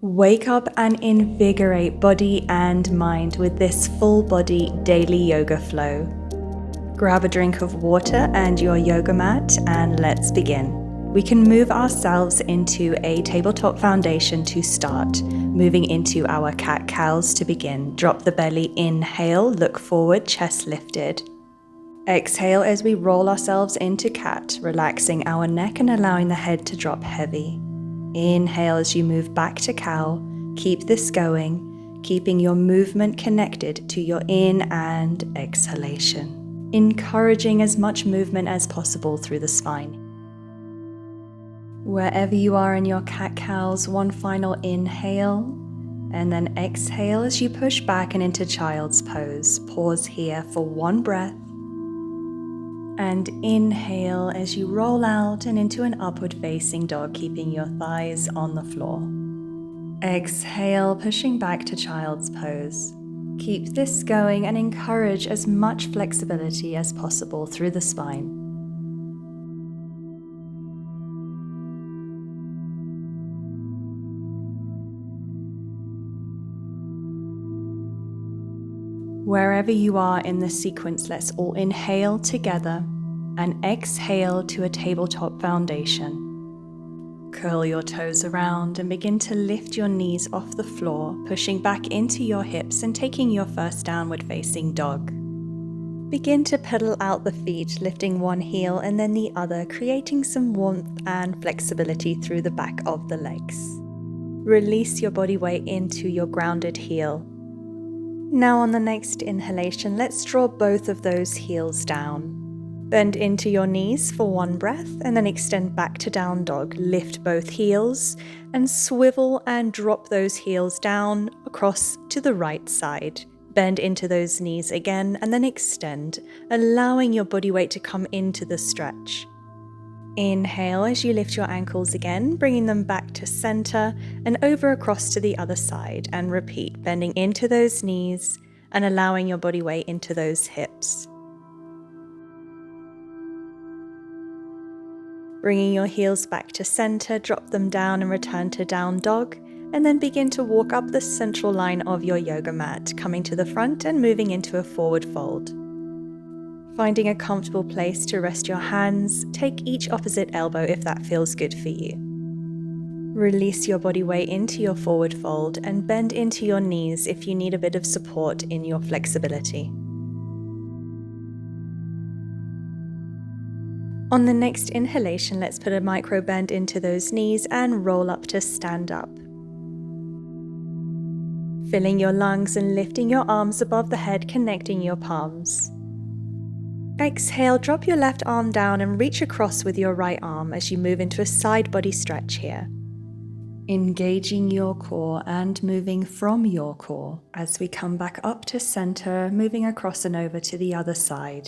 Wake up and invigorate body and mind with this full body daily yoga flow. Grab a drink of water and your yoga mat and let's begin. We can move ourselves into a tabletop foundation to start, moving into our cat-cows to begin. Drop the belly, inhale, look forward, chest lifted. Exhale as we roll ourselves into cat, relaxing our neck and allowing the head to drop heavy. Inhale as you move back to cow. Keep this going, keeping your movement connected to your in and exhalation, encouraging as much movement as possible through the spine. Wherever you are in your cat-cows, one final inhale, and then exhale as you push back and into child's pose. Pause here for one breath. And inhale as you roll out and into an upward facing dog, keeping your thighs on the floor. Exhale, pushing back to child's pose. Keep this going and encourage as much flexibility as possible through the spine. Wherever you are in the sequence, let's all inhale together and exhale to a tabletop foundation. Curl your toes around and begin to lift your knees off the floor, pushing back into your hips and taking your first downward facing dog. Begin to pedal out the feet, lifting one heel and then the other, creating some warmth and flexibility through the back of the legs. Release your body weight into your grounded heel. Now on the next inhalation, let's draw both of those heels down. Bend into your knees for one breath and then extend back to down dog. Lift both heels and swivel and drop those heels down across to the right side. Bend into those knees again and then extend, allowing your body weight to come into the stretch. Inhale as you lift your ankles again, bringing them back to center and over across to the other side, and repeat, bending into those knees and allowing your body weight into those hips. Bringing your heels back to center, drop them down and return to down dog, and then begin to walk up the central line of your yoga mat, coming to the front and moving into a forward fold. Finding a comfortable place to rest your hands, take each opposite elbow if that feels good for you. Release your body weight into your forward fold and bend into your knees if you need a bit of support in your flexibility. On the next inhalation, let's put a micro bend into those knees and roll up to stand up. Filling your lungs and lifting your arms above the head, connecting your palms. Exhale, drop your left arm down and reach across with your right arm as you move into a side body stretch here. Engaging your core and moving from your core as we come back up to center, moving across and over to the other side.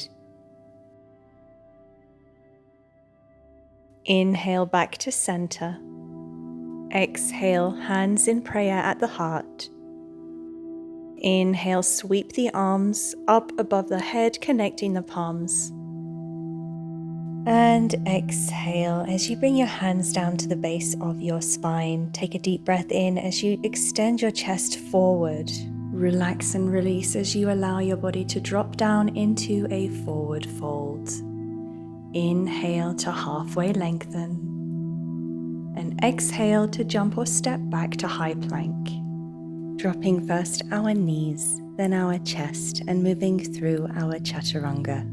Inhale back to center. Exhale, hands in prayer at the heart. Inhale, sweep the arms up above the head, connecting the palms. And exhale as you bring your hands down to the base of your spine. Take a deep breath in as you extend your chest forward. Relax and release as you allow your body to drop down into a forward fold. Inhale to halfway lengthen. And exhale to jump or step back to high plank. Dropping first our knees, then our chest, and moving through our chaturanga.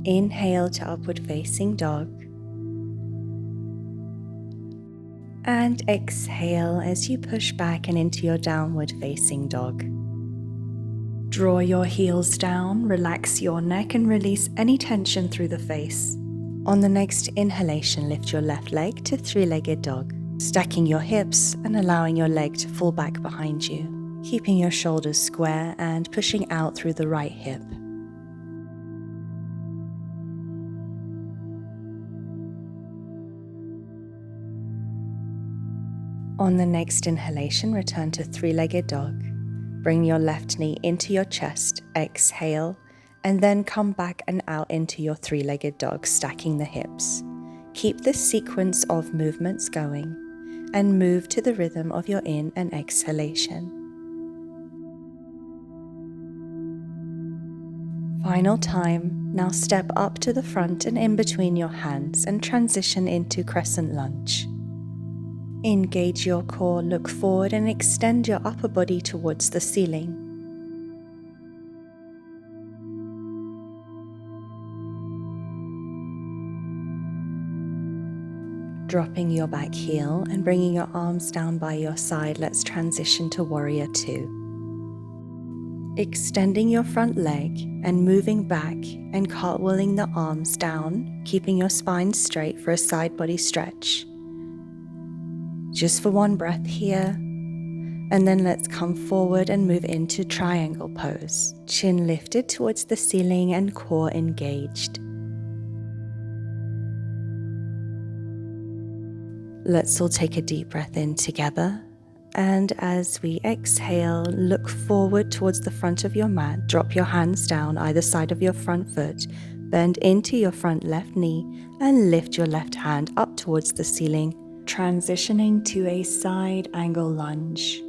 Inhale to upward facing dog. And exhale as you push back and into your downward facing dog. Draw your heels down, relax your neck and release any tension through the face. On the next inhalation, lift your left leg to three-legged dog. Stacking your hips and allowing your leg to fall back behind you, keeping your shoulders square and pushing out through the right hip. On the next inhalation, return to three-legged dog. Bring your left knee into your chest, exhale, and then come back and out into your three-legged dog, stacking the hips. Keep this sequence of movements going. and move to the rhythm of your in and exhalation. Final time, now step up to the front and in between your hands and transition into crescent lunge. Engage your core, look forward and extend your upper body towards the ceiling. Dropping your back heel and bringing your arms down by your side, let's transition to Warrior Two. Extending your front leg and moving back and cartwheeling the arms down, keeping your spine straight for a side body stretch. Just for one breath here, and then let's come forward and move into triangle pose. Chin lifted towards the ceiling and core engaged. Let's all take a deep breath in together. And as we exhale, look forward towards the front of your mat. Drop your hands down either side of your front foot. Bend into your front left knee and lift your left hand up towards the ceiling, transitioning to a side angle lunge.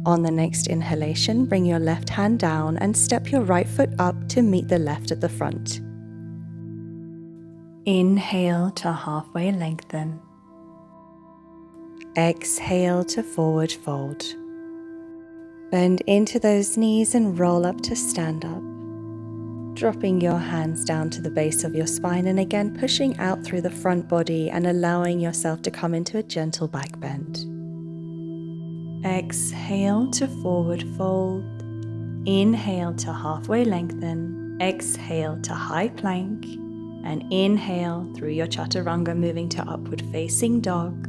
On the next inhalation, bring your left hand down and step your right foot up to meet the left at the front. Inhale to halfway lengthen. Exhale to forward fold. Bend into those knees and roll up to stand up. Dropping your hands down to the base of your spine and again pushing out through the front body and allowing yourself to come into a gentle back bend. Exhale to forward fold. Inhale to halfway lengthen. Exhale to high plank. And inhale through your chaturanga, moving to upward facing dog.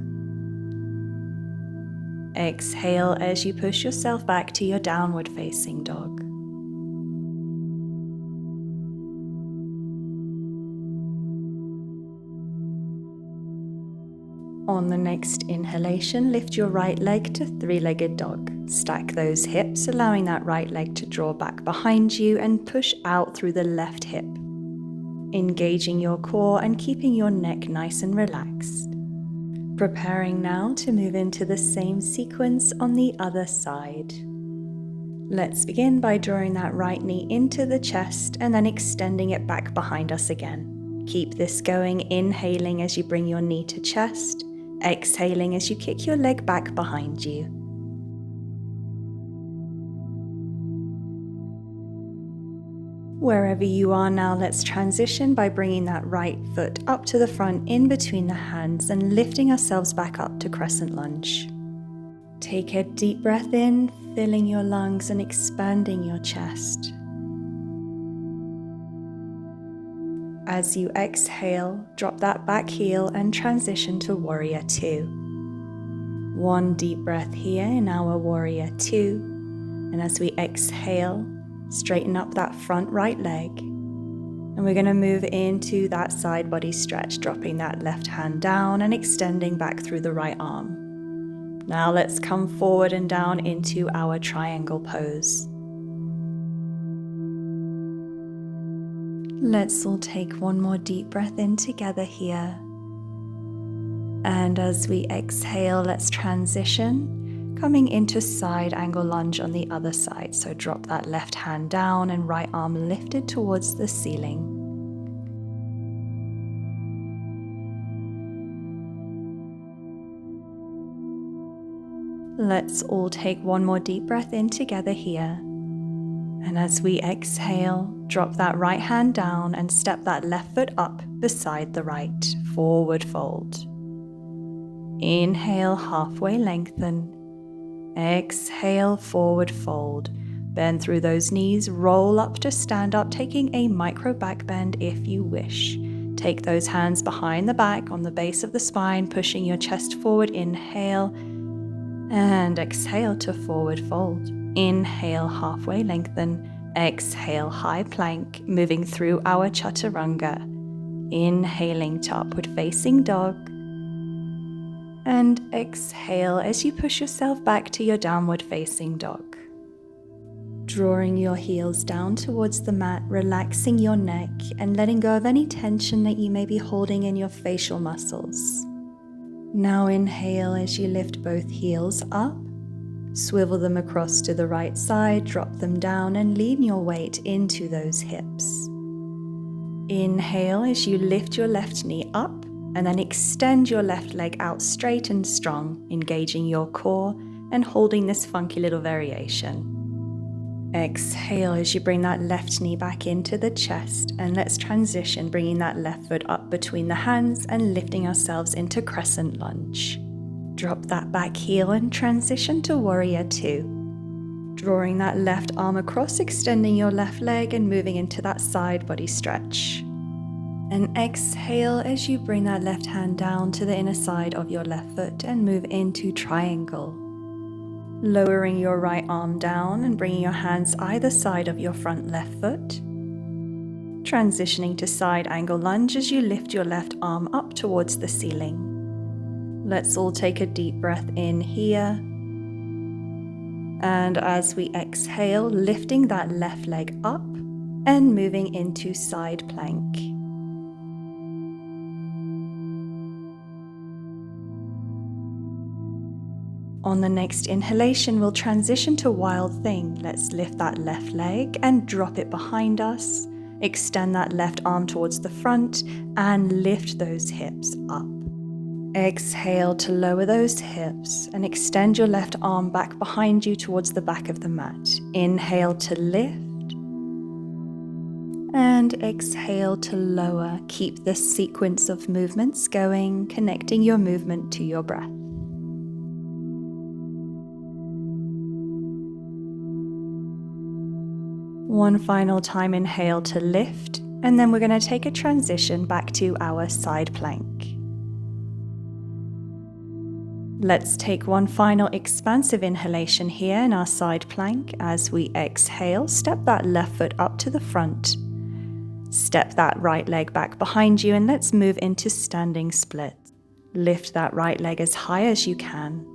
Exhale as you push yourself back to your downward facing dog. On the next inhalation, lift your right leg to three-legged dog. Stack those hips, allowing that right leg to draw back behind you and push out through the left hip. Engaging your core and keeping your neck nice and relaxed. Preparing now to move into the same sequence on the other side. Let's begin by drawing that right knee into the chest and then extending it back behind us again. Keep this going, inhaling as you bring your knee to chest, exhaling as you kick your leg back behind you. Wherever you are now, let's transition by bringing that right foot up to the front in between the hands and lifting ourselves back up to crescent lunge. Take a deep breath in, filling your lungs and expanding your chest. As you exhale, drop that back heel and transition to Warrior Two. One deep breath here in our Warrior Two, and as we exhale, straighten up that front right leg, and we're going to move into that side body stretch, dropping that left hand down and extending back through the right arm. Now let's come forward and down into our triangle pose. Let's all take one more deep breath in together here. And as we exhale, let's transition, coming into side angle lunge on the other side. So drop that left hand down and right arm lifted towards the ceiling. Let's all take one more deep breath in together here. And as we exhale, drop that right hand down and step that left foot up beside the right, forward fold. Inhale, halfway lengthen. Exhale, forward fold. Bend through those knees, roll up to stand up, taking a micro back bend if you wish. Take those hands behind the back on the base of the spine, pushing your chest forward. Inhale and exhale to forward fold. Inhale, halfway lengthen. Exhale, high plank, moving through our chaturanga. Inhaling to upward facing dog. And exhale as you push yourself back to your downward facing dog. Drawing your heels down towards the mat, relaxing your neck and letting go of any tension that you may be holding in your facial muscles. Now inhale as you lift both heels up, swivel them across to the right side, drop them down and lean your weight into those hips. Inhale as you lift your left knee up and then extend your left leg out straight and strong, engaging your core and holding this funky little variation. Exhale as you bring that left knee back into the chest, and let's transition, bringing that left foot up between the hands and lifting ourselves into crescent lunge. Drop that back heel and transition to warrior two. Drawing that left arm across, extending your left leg and moving into that side body stretch. And exhale as you bring that left hand down to the inner side of your left foot and move into triangle. Lowering your right arm down and bringing your hands either side of your front left foot. Transitioning to side angle lunge as you lift your left arm up towards the ceiling. Let's all take a deep breath in here. And as we exhale, lifting that left leg up and moving into side plank. On the next inhalation, we'll transition to wild thing. Let's lift that left leg and drop it behind us. Extend that left arm towards the front and lift those hips up. Exhale to lower those hips and extend your left arm back behind you towards the back of the mat. Inhale to lift and exhale to lower. Keep this sequence of movements going, connecting your movement to your breath. One final time, inhale to lift, and then we're going to take a transition back to our side plank. Let's take one final expansive inhalation here in our side plank. As we exhale, step that left foot up to the front. Step that right leg back behind you and let's move into standing split. Lift that right leg as high as you can.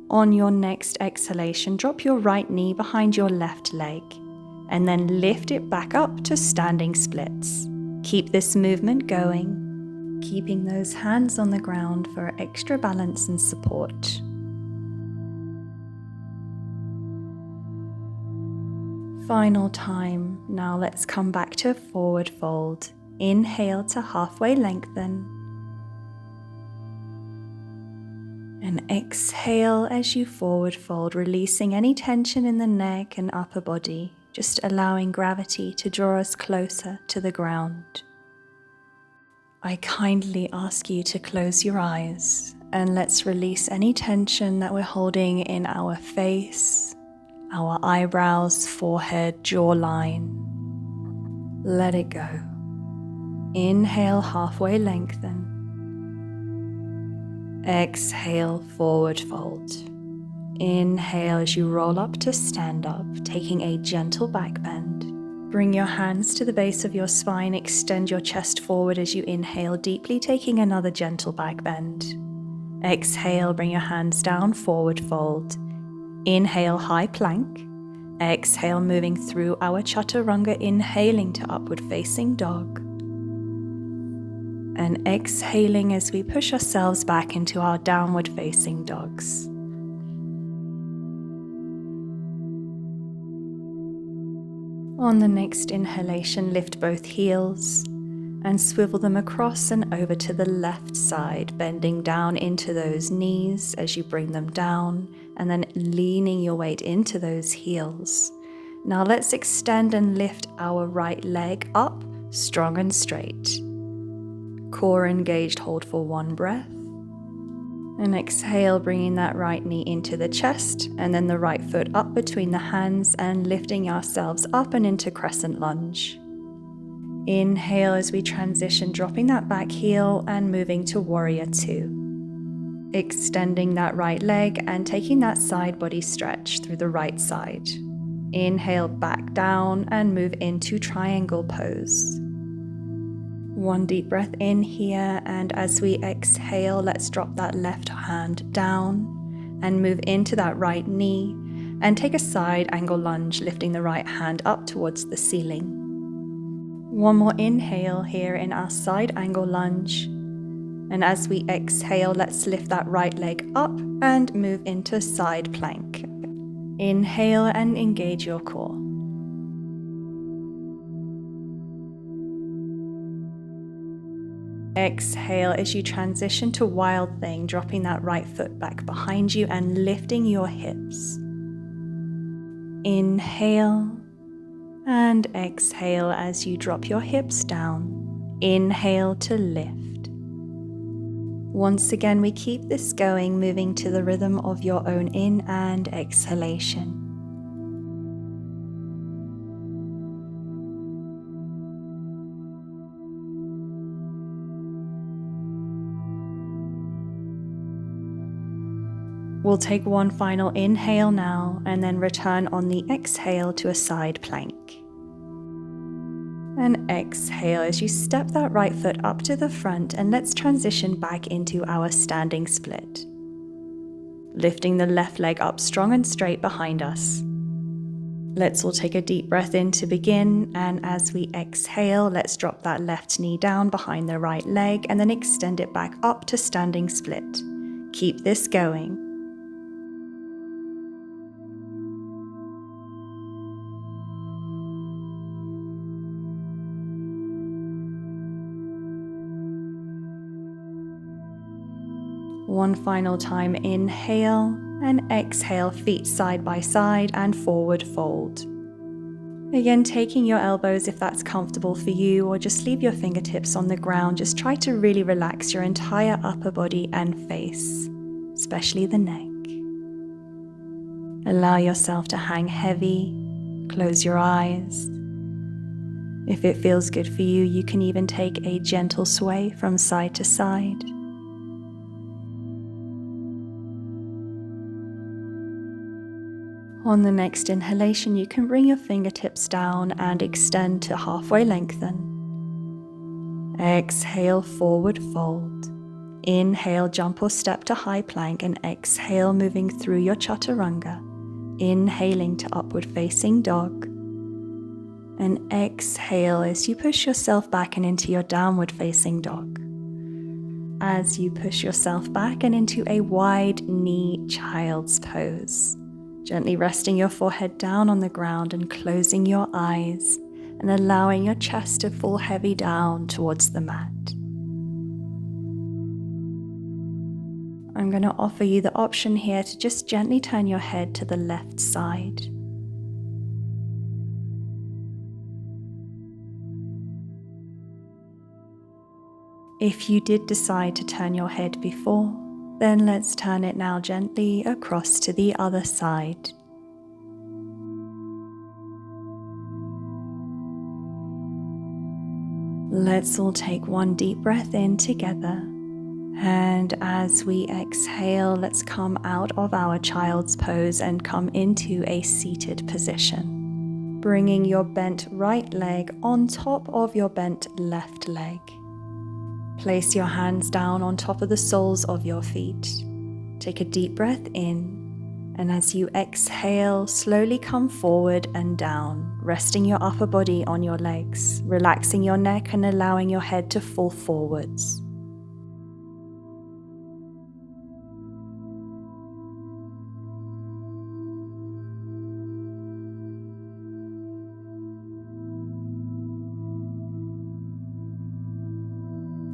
On your next exhalation, drop your right knee behind your left leg and then lift it back up to standing splits. Keep this movement going, keeping those hands on the ground for extra balance and support. Final time. Now let's come back to forward fold. Inhale to halfway lengthen. And exhale as you forward fold, releasing any tension in the neck and upper body, just allowing gravity to draw us closer to the ground. I kindly ask you to close your eyes and let's release any tension that we're holding in our face, our eyebrows, forehead, jawline. Let it go. Inhale, halfway lengthen. Exhale, forward fold. Inhale as you roll up to stand up, taking a gentle back bend. Bring your hands to the base of your spine, extend your chest forward as you inhale deeply, taking another gentle back bend. Exhale, bring your hands down, forward fold. Inhale, high plank. Exhale, moving through our chaturanga, inhaling to upward facing dog. And exhaling as we push ourselves back into our downward facing dogs. On the next inhalation, lift both heels and swivel them across and over to the left side, bending down into those knees as you bring them down and then leaning your weight into those heels. Now let's extend and lift our right leg up, strong and straight. Core engaged, hold for one breath. And exhale, bringing that right knee into the chest and then the right foot up between the hands and lifting ourselves up and into crescent lunge. Inhale as we transition, dropping that back heel and moving to warrior two. Extending that right leg and taking that side body stretch through the right side. Inhale, back down and move into triangle pose. One deep breath in here, and as we exhale, let's drop that left hand down and move into that right knee and take a side angle lunge, lifting the right hand up towards the ceiling. One more inhale here in our side angle lunge. And as we exhale, let's lift that right leg up and move into side plank. Inhale and engage your core. Exhale as you transition to wild thing, dropping that right foot back behind you and lifting your hips. Inhale and exhale as you drop your hips down. Inhale to lift. Once again, we keep this going, moving to the rhythm of your own in and exhalation. We'll take one final inhale now and then return on the exhale to a side plank. And exhale as you step that right foot up to the front, and let's transition back into our standing split. Lifting the left leg up strong and straight behind us. Let's all take a deep breath in to begin, and as we exhale, let's drop that left knee down behind the right leg and then extend it back up to standing split. Keep this going. One final time, inhale and exhale, feet side by side and forward fold. Again, taking your elbows if that's comfortable for you, or just leave your fingertips on the ground. Just try to really relax your entire upper body and face, especially the neck. Allow yourself to hang heavy, close your eyes. If it feels good for you, you can even take a gentle sway from side to side. On the next inhalation, you can bring your fingertips down and extend to halfway lengthen. Exhale, forward fold. Inhale, jump or step to high plank, and exhale, moving through your chaturanga. Inhaling to upward facing dog. And exhale as you push yourself back and into your downward facing dog. As you push yourself back and into a wide knee child's pose. Gently resting your forehead down on the ground and closing your eyes and allowing your chest to fall heavy down towards the mat. I'm going to offer you the option here to just gently turn your head to the left side. If you did decide to turn your head before, then let's turn it now gently across to the other side. Let's all take one deep breath in together. And as we exhale, let's come out of our child's pose and come into a seated position. Bringing your bent right leg on top of your bent left leg. Place your hands down on top of the soles of your feet. Take a deep breath in, and as you exhale, slowly come forward and down, resting your upper body on your legs, relaxing your neck and allowing your head to fall forwards.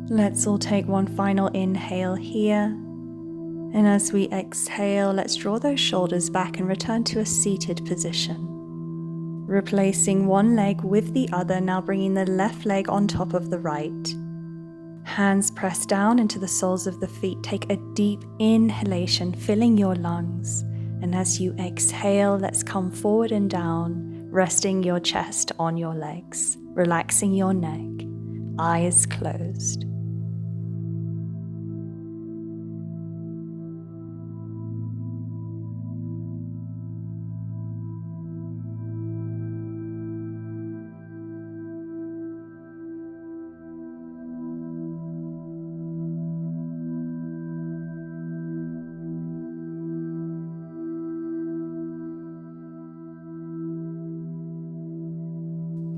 Let's all take one final inhale here. And as we exhale, let's draw those shoulders back and return to a seated position. Replacing one leg with the other, now bringing the left leg on top of the right. Hands pressed down into the soles of the feet. Take a deep inhalation, filling your lungs. And as you exhale, let's come forward and down, resting your chest on your legs, relaxing your neck, eyes closed.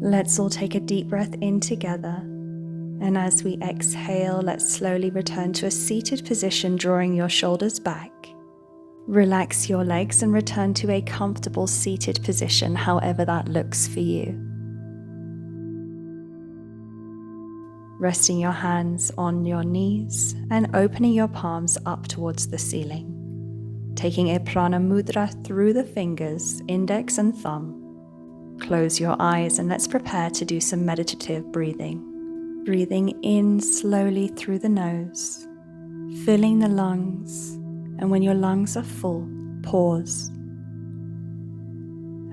Let's all take a deep breath in together. And as we exhale, let's slowly return to a seated position, drawing your shoulders back. Relax your legs and return to a comfortable seated position, however that looks for you. Resting your hands on your knees and opening your palms up towards the ceiling. Taking a prana mudra through the fingers, index and thumb. Close your eyes and let's prepare to do some meditative breathing. Breathing in slowly through the nose, filling the lungs, and when your lungs are full, pause.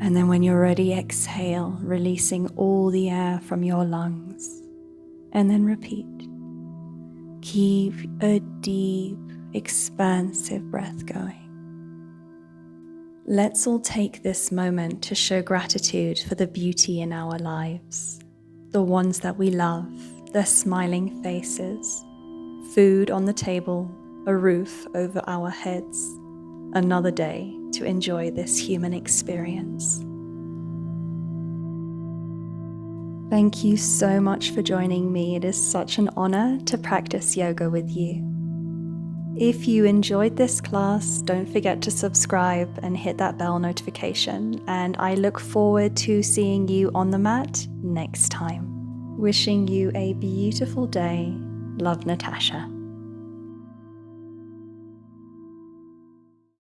And then when you're ready, exhale, releasing all the air from your lungs. And then repeat. Keep a deep, expansive breath going. Let's all take this moment to show gratitude for the beauty in our lives, the ones that we love, their smiling faces, food on the table, a roof over our heads, another day to enjoy this human experience. Thank you so much for joining me. It is such an honor to practice yoga with you. If you enjoyed this class, don't forget to subscribe and hit that bell notification, and I look forward to seeing you on the mat next time. Wishing you a beautiful day. Love, Natasha.